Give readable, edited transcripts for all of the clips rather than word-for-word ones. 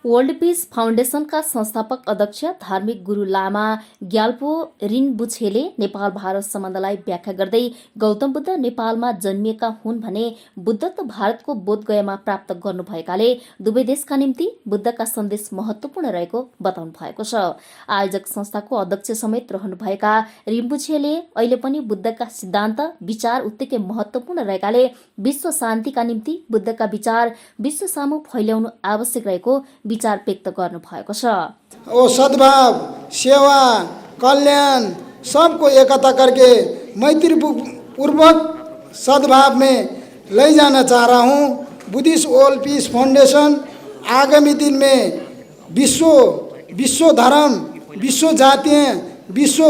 World peace फाउन्डेसनका संस्थापक अध्यक्ष धार्मिक गुरु लामा ग्याल्पो रिनबुछेले नेपाल भारत सम्बन्धलाई व्याख्या गर्दै गौतम बुद्ध नेपालमा जन्मिएका हुन् भने बुद्ध त भारतको बोधगयामा प्राप्त गर्नुभएकाले दुवै देशका निम्ति बुद्धका सन्देश महत्वपूर्ण रहेको बताउनु भएको छ। आयोजक संस्थाको अध्यक्ष समेत रहनुभएका रिम्बुछेले अहिले पनि बुद्धका सिद्धान्त विचार उत्तिकै महत्वपूर्ण रहेकाले विश्व शान्तिका निम्ति बुद्धका विचार विश्व सामु फैल्याउनु आवश्यक रहेको विचार व्यक्त गर्नु भएको छ। वो सद्भाव, सेवा, कल्याण सबको एकता करके मैत्री पूर्वक सद्भाव में ले जाना चाह रहा हूँ। बुद्धिस्ट वर्ल्ड पीस फाउंडेशन आगामी दिन में विश्व धर्म, विश्व जातियाँ, विश्व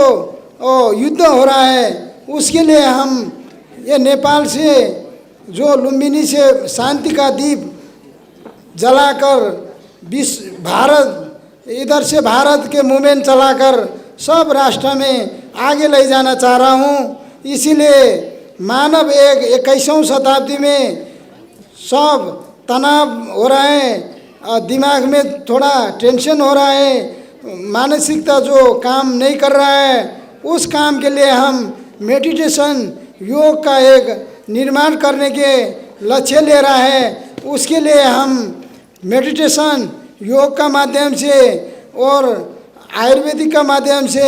युद्ध हो रहा है, उसके लिए हम ये नेपाल से जो लुम्बिनी से शांति का दीप जलाकर भारत इधर से भारत के मूवमेंट चलाकर सब राष्ट्र में आगे ले जाना चाह रहा हूँ। इसीलिए मानव 21वीं शताब्दी में सब तनाव हो रहा है, दिमाग में थोड़ा टेंशन हो रहा है, मानसिकता जो काम नहीं कर रहा है, उस काम के लिए हम मेडिटेशन योग का एक निर्माण करने के लक्ष्य ले रहा है। उसके लिए हम मेडिटेशन योग का माध्यम से और आयुर्वेदिक का माध्यम से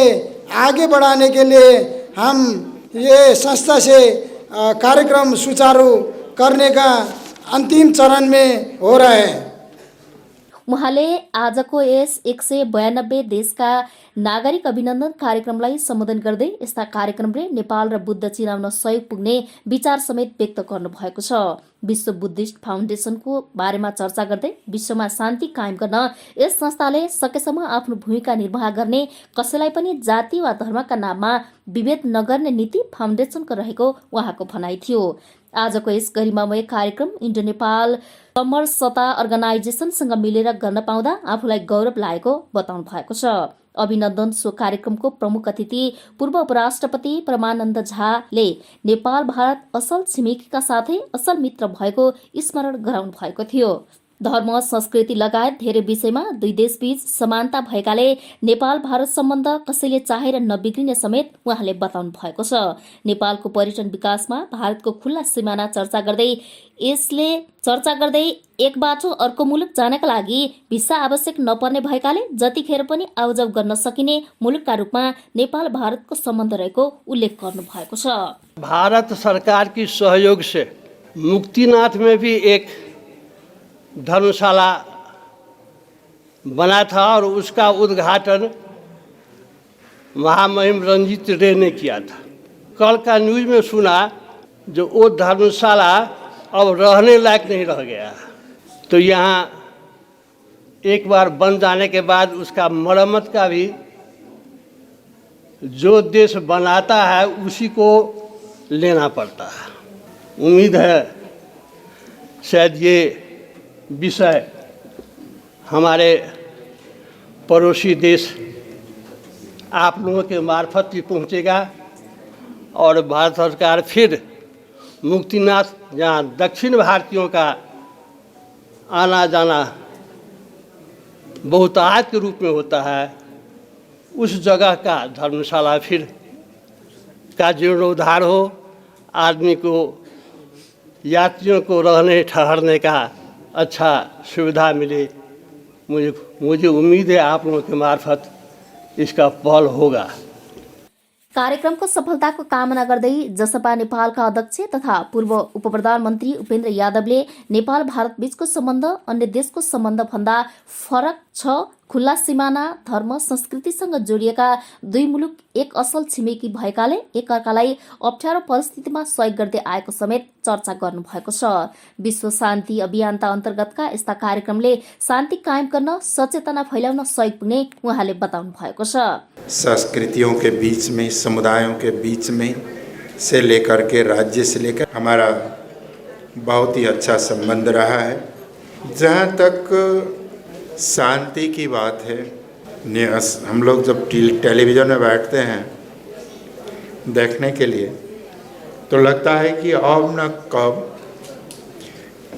आगे बढ़ाने के लिए हम ये संस्था से कार्यक्रम सुचारू करने का अंतिम चरण में हो रहा है। उहाँले आजको यस 192 देशका नागरिक अभिनन्दन कार्यक्रमलाई सम्बोधन गर्दै यस्ता कार्यक्रमले नेपाल र बुद्ध चिनाउन सहयोग पुग्ने विचार समेत व्यक्त गर्नुभएको छ। विश्व बुद्धिस्ट फाउन्डेसनको बारेमा चर्चा गर्दै विश्वमा शान्ति कायम गर्न यस संस्थाले सकेसम्म आफ्नो भूमिका निर्वाह गर्ने, कसैलाई पनि जाति वा धर्मका नाममा विभेद नगर्ने नीति फाउन्डेसनको रहेको उहाँको भनाइ थियो। आजको यस गरिमामय कार्यक्रम इन्डो नेपाल समरसता अर्गनाइजेसनसँग मिलेर गर्न पाउँदा आफूलाई गौरव लागेको बताउनु भएको छ। अभिनन्दन सो कार्यक्रमको प्रमुख अतिथि पूर्व उपराष्ट्रपति परमानन्द झाले नेपाल भारत असल छिमेकीका साथै असल मित्र भएको स्मरण गराउनु भएको थियो। धर्म, संस्कृति लगायत धेरै विषयमा दुई देशबीच समानता भएकाले नेपाल भारत सम्बन्ध कसैले चाहेर नबिग्रिने समेत उहाँले बताउनु भएको छ। नेपालको पर्यटन विकासमा भारतको खुल्ला सिमाना चर्चा गर्दै एक बाटो अर्को मुलुक जानका लागि भिसा आवश्यक नपर्ने भएकाले जतिखेर पनि आउजाउ गर्न सकिने मुलुकका रूपमा नेपाल भारतको सम्बन्ध रहेको उल्लेख गर्नु भएको छ। भारत सरकार की सहयोग से मुक्तिनाथ में भी एक धर्मशाला बना था और उसका उद्घाटन महामहिम रंजीत रे ने किया था। कल का न्यूज़ में सुना जो वो धर्मशाला अब रहने लायक नहीं रह गया, तो यहाँ एक बार बन जाने के बाद उसका मरम्मत का भी जो देश बनाता है उसी को लेना पड़ता है। उम्मीद है शायद ये विषय हमारे पड़ोसी देश आप लोगों के मार्फत भी पहुंचेगा और भारत सरकार फिर मुक्तिनाथ, जहाँ दक्षिण भारतीयों का आना जाना बहुतायत के रूप में होता है, उस जगह का धर्मशाला फिर का जीर्णोद्धार हो, आदमी को, यात्रियों को रहने ठहरने का अच्छा सुविधा मिले। मुझे उम्मीद है आप लोगों के मार्फत इसका पहल होगा। कार्यक्रमको सफलताको कामना गर्दै जसपा नेपालका अध्यक्ष तथा पूर्व उपप्रधानमन्त्री उपेन्द्र यादवले नेपाल भारत बीचको सम्बन्ध अन्य देशको सम्बन्ध भन्दा फरक छ। खुल्ला सिमाना, धर्म, संस्कृतिसँग जोडिएका दुई मुलुक एक असल छिमेकी भएकाले एकअर्कालाई अप्ठ्यारो परिस्थितिमा सहयोग गर्दै आएको समेत चर्चा गर्नुभएको छ। विश्व शान्ति अभियानका अन्तर्गतका यस्ता कार्यक्रमले शान्ति कायम गर्न, सचेतना फैलाउन सहयोग पुग्ने उहाँले बताउनु भएको छ। संस्कृतियों के बीच में, समुदायों के बीच में से लेकर के राज्य से लेकर हमारा बहुत ही अच्छा संबंध रहा है। जहाँ तक शांति की बात है, हम लोग जब टेलीविज़न में बैठते हैं देखने के लिए तो लगता है कि अब न कब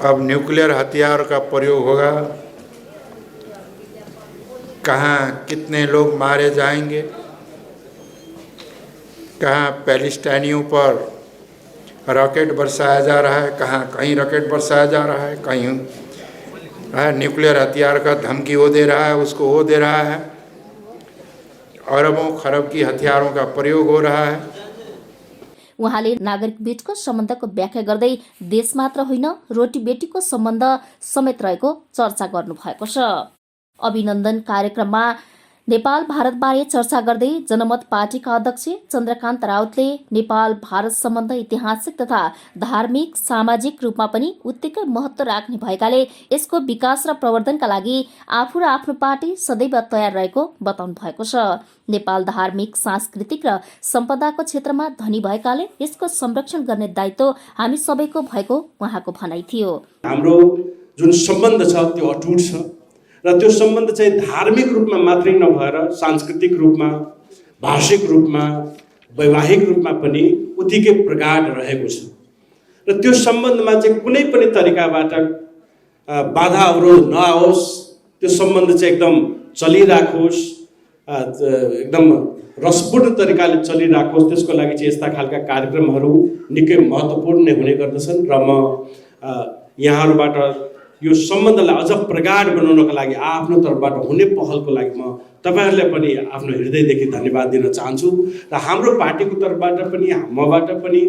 अब न्यूक्लियर हथियार का प्रयोग होगा कहाँ कितने लोग मारे जाएंगे, कहाँ पैलेस्टाइनियों पर रॉकेट बरसाया जा रहा है, कहाँ कहीं रॉकेट बरसाया जा रहा है, कहीं न्यूक्लियर हथियार का धमकी वो दे रहा है, उसको वो दे रहा है, अरबों खरब की हथियारों का प्रयोग हो रहा है। उहाँले नागरिक बीचको सम्बन्धको व्याख्या गर्दै देश मात्र होइन रोटी बेटीको सम्बन्ध समेत रहेको चर्चा गर्नुभएको छ। अभिनन्दन कार्यक्रममा नेपाल भारतबारे चर्चा गर्दै जनमत पार्टीका अध्यक्ष चन्द्रकान्त राउतले नेपाल भारत सम्बन्ध ऐतिहासिक तथा धार्मिक सामाजिक रूपमा पनि उत्तिकै महत्त्व राख्ने भएकाले यसको विकास र प्रवर्धनका लागि आफू र आफ्नो पार्टी सदैव तयार रहेको बताउनु भएको छ। नेपाल धार्मिक सांस्कृतिक र सम्पदाको क्षेत्रमा धनी भएकाले यसको संरक्षण गर्ने दायित्व हामी सबैको भएको उहाँको भनाइ थियो। हाम्रो जुन सम्बन्ध छ त्यो अटुट छ र त्यो सम्बन्ध चाहिँ धार्मिक रूपमा मात्रै नभएर सांस्कृतिक रूपमा, भाषिक रूपमा, वैवाहिक रूपमा पनि उत्तिकै प्रगाढ रहेको छ र त्यो सम्बन्धमा चाहिँ कुनै पनि तरिकाबाट बाधा अवरोध नआओस्, त्यो सम्बन्ध चाहिँ एकदम चलिराखोस्, एकदम रसपूर्ण तरिकाले चलिराखोस्, त्यसको लागि चाहिँ यस्ता खालका कार्यक्रमहरू निकै महत्त्वपूर्ण हुने गर्दछन् र म यहाँहरूबाट यो सम्बन्धलाई अझ प्रगाढ बनाउनका लागि आफ्नो तर्फबाट हुने पहलको लागि म तपाईहरुलाई पनि आफ्नो हृदयदेखि धन्यवाद दिन चाहन्छु र हाम्रो पार्टीको तर्फबाट पनि मबाट पनि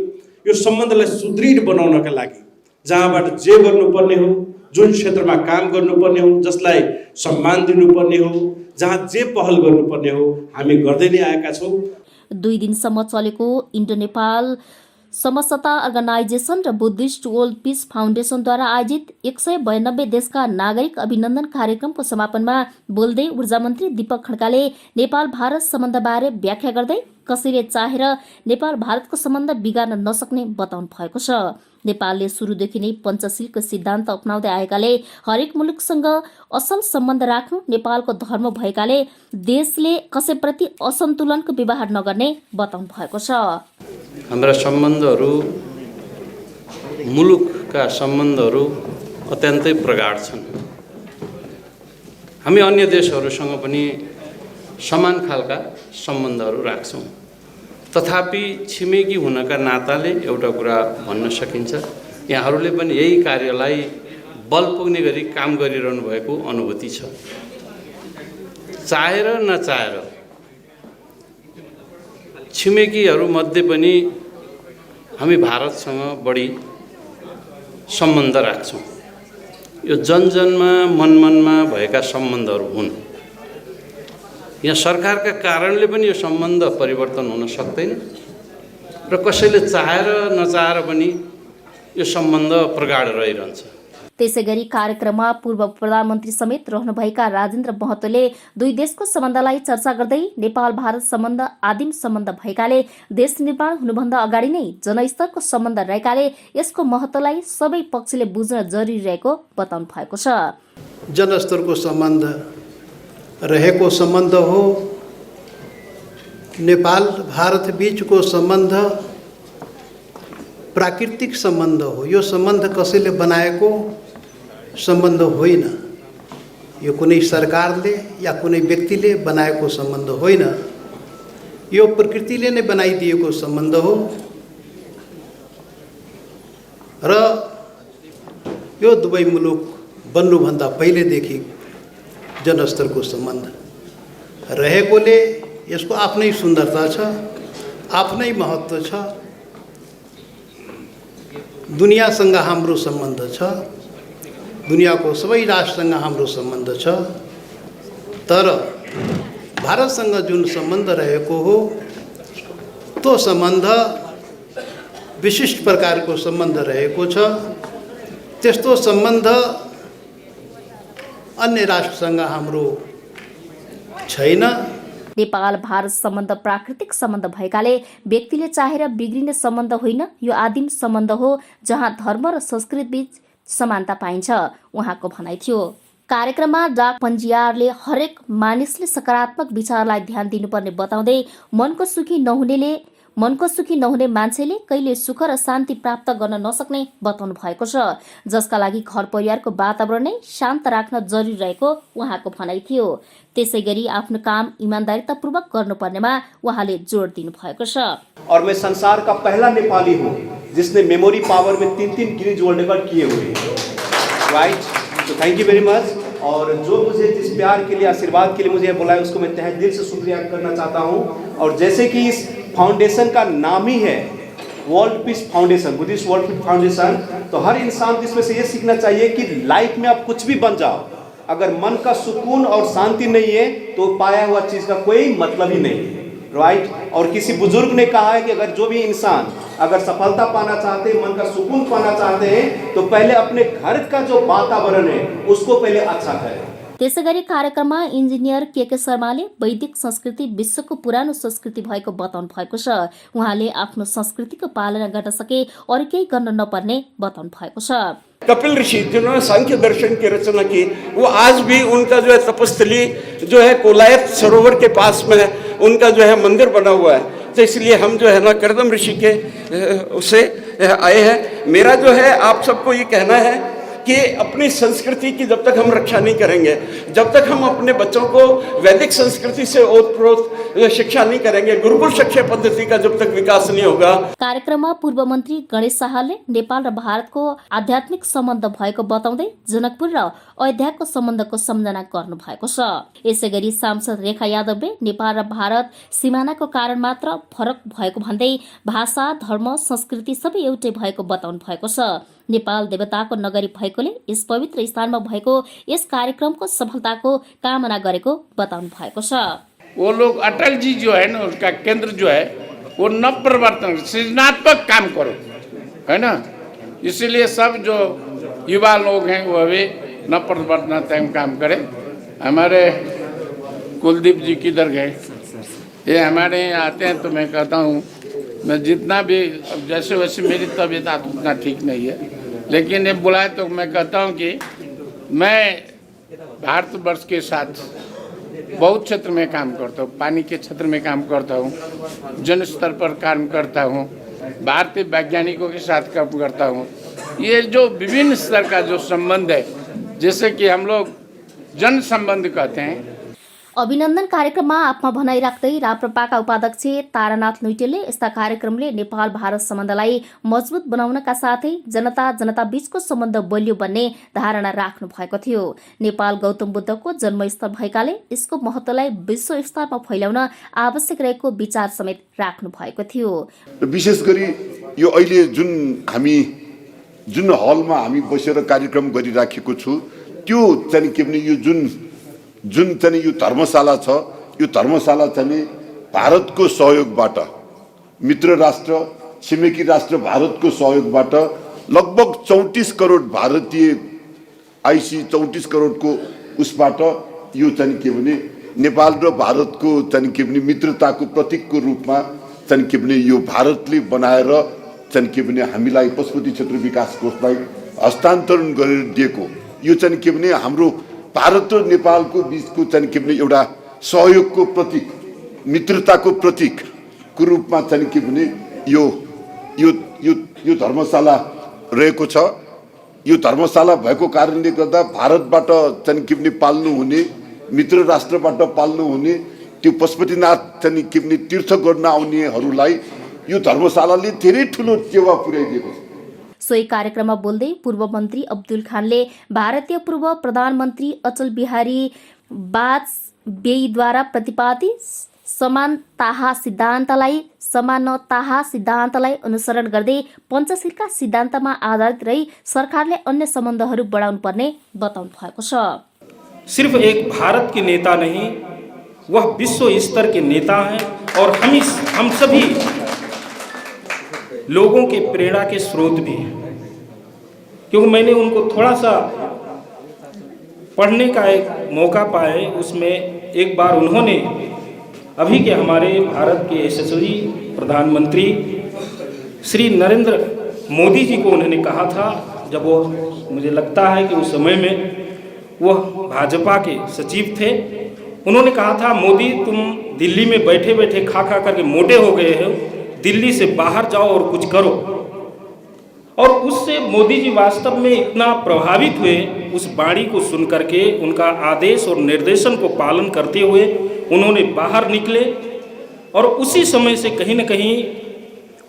यो सम्बन्धलाई सुदृढ बनाउनका लागि जहाँबाट जे गर्नुपर्ने हो, जुन क्षेत्रमा काम गर्नुपर्ने हो, जसलाई सम्मान दिनुपर्ने हो, जहाँ जे पहल गर्नुपर्ने हो हामी गर्दै नै आएका छौँ। 2 दिनसम्म चलेको इन्डो नेपाल समसता अर्गनाइजेसन र बुद्धिस्ट वर्ल्ड पीस फाउन्डेसनद्वारा आयोजित 192 देशका नागरिक अभिनन्दन कार्यक्रमको समापनमा बोल्दै ऊर्जा मन्त्री दीपक खड्काले नेपाल भारत सम्बन्धबारे व्याख्या गर्दै कसैले चाहेर नेपाल भारतको सम्बन्ध बिगार्न नसक्ने बताउनु भएको छ। नेपालले सुरुदेखि नै पञ्चशीलको सिद्धान्त अपनाउँदै आएकाले हरेक मुलुकसँग असल सम्बन्ध राख्नु नेपालको धर्म भएकाले देशले कसैप्रति असन्तुलनको व्यवहार नगर्ने बताउनु भएको छ। हाम्रा सम्बन्धहरू, मुलुकका सम्बन्धहरू अत्यन्तै प्रगाढ छन्। हामी अन्य देशहरूसँग पनि समान खालका सम्बन्धहरू राख्छौँ। तथापि छिमेकी हुनका नाताले एउटा कुरा भन्न सकिन्छ, यहाँहरूले पनि यही कार्यलाई बल पुग्ने गरी काम गरिरहनु भएको अनुभूति छ। चाहेर नचाहेर छिमेकीहरूमध्ये पनि हामी भारतसँग बढी सम्बन्ध राख्छौँ। यो जनजनमा मनमनमा भएका सम्बन्धहरू हुन्। यहाँ सरकारका कारणले पनि यो सम्बन्ध परिवर्तन हुन सक्दैन र कसैले चाहेर नचाहेर पनि यो सम्बन्ध प्रगाढ रहिरहन्छ। त्यसैगरी कार्यक्रममा पूर्व प्रधानमन्त्री समेत रहनुभएका राजेन्द्र महतोले 2 देशको सम्बन्धलाई चर्चा गर्दै नेपाल भारत सम्बन्ध आदिम सम्बन्ध भएकाले देश निर्माण हुनुभन्दा अगाडि नै जनस्तरको सम्बन्ध रहेकाले यसको महत्त्वलाई सबै पक्षले बुझ्न जरुरी रहेको बताउनु भएको छ। जनस्तरको सम्बन्ध रहेको सम्बन्ध हो। नेपाल भारत बीचको सम्बन्ध प्राकृतिक सम्बन्ध हो। यो सम्बन्ध कसैले बनाएको सम्बन्ध होइन। यो कुनै सरकारले या कुनै व्यक्तिले बनाएको सम्बन्ध होइन। यो प्रकृतिले नै बनाइदिएको सम्बन्ध हो र यो दुवै मुलुक बन्नुभन्दा पहिलेदेखि जनस्तरको सम्बन्ध रहेकोले यसको आफ्नै सुन्दरता छ, आफ्नै महत्त्व छ। दुनियासँग हाम्रो सम्बन्ध छ, दुनियाको सबै राष्ट्रसँग हाम्रो सम्बन्ध छ, तर भारतसँग जुन सम्बन्ध रहेको हो त्यो सम्बन्ध विशिष्ट प्रकारको सम्बन्ध रहेको छ। त्यस्तो सम्बन्ध अन्य राष्ट्रसँग हाम्रो छैन। नेपाल भारत सम्बन्ध प्राकृतिक सम्बन्ध भएकाले व्यक्तिले चाहेर बिग्रिने सम्बन्ध होइन, यो आदिम सम्बन्ध हो जहाँ धर्म र संस्कृति बीच समानता पाइन्छ, उहाँको भनाइ थियो। कार्यक्रममा डाक पञ्जीयरले हरेक मानिसले सकारात्मक विचारलाई ध्यान दिनुपर्ने बताउँदै मनको सुखी नहुनेले मनको सुखी नहुने मान्छेले कहिले सुख र शान्ति प्राप्त गर्न नसक्ने बताउनु भएको छ, जसका लागि घर परिवारको वातावरण नै शान्त राख्न जरुरी रहेको उहाँको भनाइ थियो। त्यसैगरी आफ्नो काम इमानदारीतापूर्वक गर्नुपर्नेमा उहाँले जोड दिनु भएको छ। और मैं संसार का पहला नेपाली हूँ जिसने मेमोरी पावर में 3 गिनीज वर्ल्ड रिकॉर्ड किए हुए हैं। राइट, तो थैंक यू वेरी मच। और जो मुझे जिस प्यार के लिए, आशीर्वाद के लिए मुझे बुलाया, उसको मैं तहे दिल से शुक्रिया करना चाहता हूँ। और जैसे कि इस फाउंडेशन का नाम ही है world peace foundation, Buddhist world peace foundation, तो हर इंसान को इसमें से ये सीखना चाहिए कि लाइफ में आप कुछ भी बन जाओ, अगर मन का सुकून और शांति नहीं है तो पाया हुआ चीज़ का कोई मतलब ही नहीं है। राइट, और किसी बुजुर्ग ने कहा है कि अगर जो भी इंसान अगर सफलता पाना चाहते हैं, मन का सुकून पाना चाहते हैं, तो पहले अपने घर का जो वातावरण है उसको पहले अच्छा करें। त्यसैगरी कार्यक्रममा इन्जिनियर के शर्माले वैदिक संस्कृति विश्वको पुरानो संस्कृति भएको बताउनु भएको छ। उहाँले आफ्नो संस्कृतिको पालना गर्न सके अरू केही गर्न नपर्ने बताउनु भएको छ। कपिल ऋषि जिन्होंने सांख्य दर्शन की रचना की, वो आज भी उनका जो है तपस्थली जो है कोलायत सरोवर के पास में है, उनका जो है मंदिर बना हुआ है। तो इसलिए हम जो है ना कर्दम ऋषि के उसे आए हैं। मेरा जो है आप सबको ये कहना है कि अपनी संस्कृति की जब तक हम रक्षा नहीं करेंगे, जब तक हम अपने बच्चों को वैदिक संस्कृति से ओतप्रोत शिक्षा नहीं करेंगे, गुरुकुल शिक्षा पद्धति का जब तक विकास नहीं होगा। कार्यक्रममा पूर्व मन्त्री गणेश शाहले नेपाल र भारतको आध्यात्मिक सम्बन्ध भएको बताउँदै जनकपुर र अयोध्याको सम्बन्धको सम्झना गर्नु भएको छ। यसैगरी सांसद रेखा यादवले नेपाल र भारत सिमानाको कारण मात्र फरक भएको भन्दै भाषा, धर्म, संस्कृति सबै एउटै भएको बताउनु भएको छ। नेपाल देवताको नगरी भएकोले यस पवित्र स्थानमा भएको यस कार्यक्रमको सफलताको कामना गरेको बताउनु भएको छ। वो लोग अटल जी जो है ना, उसका केंद्र जो है वो नवप्रवर्तन सृजनात्मक काम करो, है ना। इसीलिए सब जो युवा लोग हैं वो अभी नवप्रवर्तनात्मक काम करें। हमारे कुलदीप जी किधर गए? ये हमारे यहाँ आते हैं तो मैं कहता हूँ, मैं जितना भी, जैसे वैसे मेरी तबीयत आज उतना ठीक नहीं है, लेकिन ये बुलाए तो मैं कहता हूँ कि मैं भारतवर्ष के साथ बहुत क्षेत्र में काम करता हूँ। पानी के क्षेत्र में काम करता हूँ, जन स्तर पर काम करता हूँ, भारतीय वैज्ञानिकों के साथ काम करता हूँ। ये जो विभिन्न स्तर का जो संबंध है, जैसे कि हम लोग जन संबंध कहते हैं। अभिनन्दन कार्यक्रममा आफ्ना भनाइ राख्दै राप्रपाका उपाध्यक्ष तारानाथ लुइटेलले यस्ता कार्यक्रमले नेपाल भारत सम्बन्धलाई मजबुत बनाउनका साथै जनता बीचको सम्बन्ध बलियो बन्ने धारणा राख्नु भएको थियो। नेपाल गौतम बुद्धको जन्मस्थल भएकाले यसको महत्त्वलाई विश्व स्तरमा फैलाउन आवश्यक रहेको विचार समेत राख्नु भएको थियो। विशेष गरी यो अहिले जुन हलमा हामी बसेर कार्यक्रम गरिराखेको छु, त्यो चाहिँ के भने यो जुन चाहिँ यो धर्मशाला छ, यो धर्मशाला चाहिँ भारतको सहयोगबाट, मित्र राष्ट्र छिमेकी राष्ट्र भारतको सहयोगबाट लगभग 34 करोड भारतीय आइसी 34 करोडको उसबाट यो चाहिँ के भने नेपाल र भारतको चाहिँ के भने मित्रताको प्रतीकको रूपमा चाहिँ के भने यो भारतले बनाएर चाहिँ के भने हामीलाई पशुपति क्षेत्र विकास कोषलाई हस्तान्तरण गरेर दिएको, यो चाहिँ के भने हाम्रो भारत र नेपालको बीचको चाहिँ के भने एउटा सहयोगको प्रतीक, मित्रताको प्रतीकको रूपमा चाहिँ के भने यो धर्मशाला रहेको छ। यो धर्मशाला भएको कारणले गर्दा भारतबाट चाहिँ के भने पाल्नु हुने, मित्र राष्ट्रबाट पाल्नु हुने त्यो पशुपतिनाथ चाहिँ के भने तीर्थ गर्न आउनेहरूलाई यो धर्मशालाले धेरै ठुलो सेवा पुर्याइदिएको छ। सोही कार्यक्रममा बोल्दै पूर्व मन्त्री अब्दुल खानले भारतीय पूर्व प्रधानमन्त्री अटल बिहारी वाजपेयीद्वारा प्रतिपादित समानता सिद्धान्तलाई अनुसरण गर्दै पञ्चशीलका सिद्धान्तमा आधारित रही सरकारले अन्य सम्बन्धहरू बढाउनु पर्ने बताउनु भएको छ। सिर्फ एक भारत के नेता नहीं, वह विश्व स्तर के नेता हैं और हम सभी लोगों के प्रेरणा के स्रोत भी हैं। क्योंकि मैंने उनको थोड़ा सा पढ़ने का एक मौका पाए, उसमें एक बार उन्होंने अभी के हमारे भारत के यशस्वी प्रधानमंत्री श्री नरेंद्र मोदी जी को उन्होंने कहा था, जब वो, मुझे लगता है कि उस समय में वह भाजपा के सचिव थे, उन्होंने कहा था, मोदी तुम दिल्ली में बैठे बैठे खा करके मोटे हो गए हो, दिल्ली से बाहर जाओ और कुछ करो। और उससे मोदी जी वास्तव में इतना प्रभावित हुए, उस वाणी को सुन करके उनका आदेश और निर्देशन को पालन करते हुए उन्होंने बाहर निकले। और उसी समय से कहीं न कहीं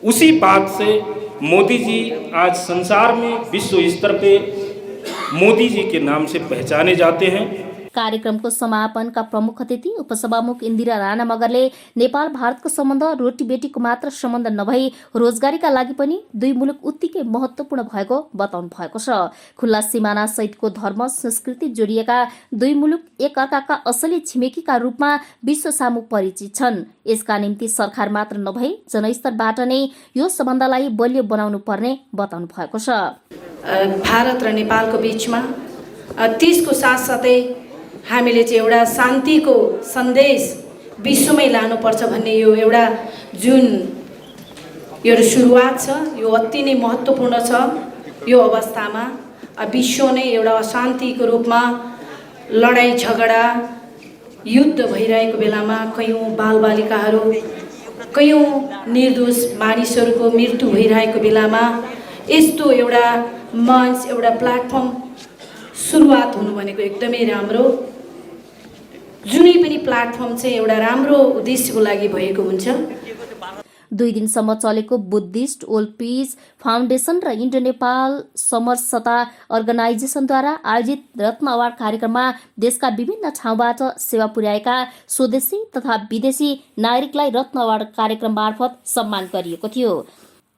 उसी बात से मोदी जी आज संसार में विश्व स्तर पे मोदी जी के नाम से पहचाने जाते हैं। कार्यक्रमको समापनका प्रमुख अतिथि उपसभामुख इन्दिरा राणा मगरले नेपाल भारतको सम्बन्ध रोटी बेटीको मात्र सम्बन्ध नभई रोजगारीका लागि पनि दुई मुलुक उत्तिकै महत्त्वपूर्ण भएको बताउनु भएको छ। खुल्ला सिमाना सहितको धर्म संस्कृति जोडिएका दुई मुलुक एक अर्काका असली छिमेकीका रूपमा विश्व सामु परिचित छन्। यसका निम्ति सरकार मात्र नभई जनस्तरबाट नै यो सम्बन्धलाई बलियो बनाउनु पर्ने बताउनु भएको छ। भारत र नेपालको बीचमा त्यसको साथसाथै हामीले चाहिँ एउटा शान्तिको सन्देश विश्वमै लानुपर्छ भन्ने यो एउटा जुन यो सुरुवात छ, यो अति नै महत्त्वपूर्ण छ। यो अवस्थामा विश्व नै एउटा अशान्तिको रूपमा लडाइँ झगडा युद्ध भइरहेको बेलामा कयौँ बालबालिकाहरू, कयौँ निर्दोष मानिसहरूको मृत्यु भइरहेको बेलामा यस्तो एउटा मञ्च, एउटा प्लेटफर्म सुरुवात हुनु भनेको एकदमै राम्रो। जुनै पनि प्लेटफर्म चाहिँ एउटा राम्रो उद्देश्यको लागि भएको हुन्छ। 2 दिनसम्म चलेको बुद्धिस्ट ओल्ड पिस फाउन्डेसन र इन्डो नेपाल समरसता अर्गनाइजेसनद्वारा आयोजित रत्न अवार्ड कार्यक्रममा देशका विभिन्न ठाउँबाट सेवा पुर्याएका स्वदेशी तथा विदेशी नागरिकलाई रत्न अवार्ड कार्यक्रम मार्फत सम्मान गरिएको थियो।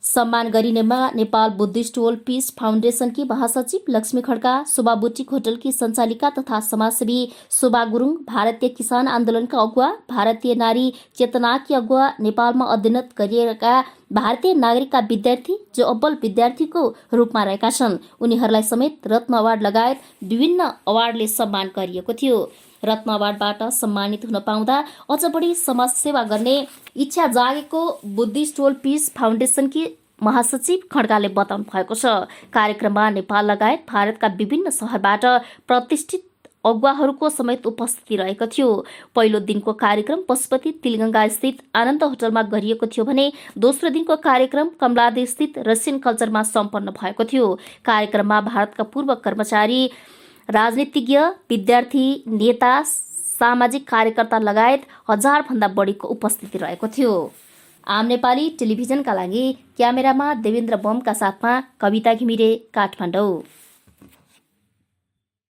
सम्मान गरिनेमा नेपाल बुद्धिस्ट ओल्ड पिस फाउन्डेसनकी महासचिव लक्ष्मी खड्का, शोभा बुटिक होटलकी सञ्चालिका तथा समाजसेवी शोभा गुरुङ, भारतीय किसान आन्दोलनका अगुवा, भारतीय नारी चेतनाकी अगुवा, नेपालमा अध्ययनरत गरिएका भारतीय नागरिकका विद्यार्थी जो अब्बल विद्यार्थीको रूपमा रहेका छन्, उनीहरूलाई समेत रत्न अवार्ड लगायत विभिन्न अवार्डले सम्मान गरिएको थियो। रत्न अवार्डबाट सम्मानित हुन पाउँदा अझ बढी समाज सेवा गर्ने इच्छा जागेको बुद्धिस्ट ओल्ड पिस फाउन्डेसनकी महासचिव खड्काले बताउनु भएको छ। कार्यक्रममा नेपाल लगायत भारतका विभिन्न शहरबाट प्रतिष्ठित अगुवाहरूको समेत उपस्थिति रहेको थियो। पहिलो दिनको कार्यक्रम पशुपति तिलगङ्गा स्थित आनन्द होटलमा गरिएको थियो भने दोस्रो दिनको कार्यक्रम कमलादी स्थित रसियन कल्चरमा सम्पन्न भएको थियो। कार्यक्रममा भारतका पूर्व कर्मचारी, राजनीतिज्ञ, विद्यार्थी, नेता, सामाजिक कार्यकर्ता लगायत 1000 भन्दा बढीको उपस्थिति रहेको थियो। आम नेपाली टेलिभिजनका लागि क्यामेरामा देवेन्द्र बमका साथमा कविता घिमिरे, काठमाडौँ।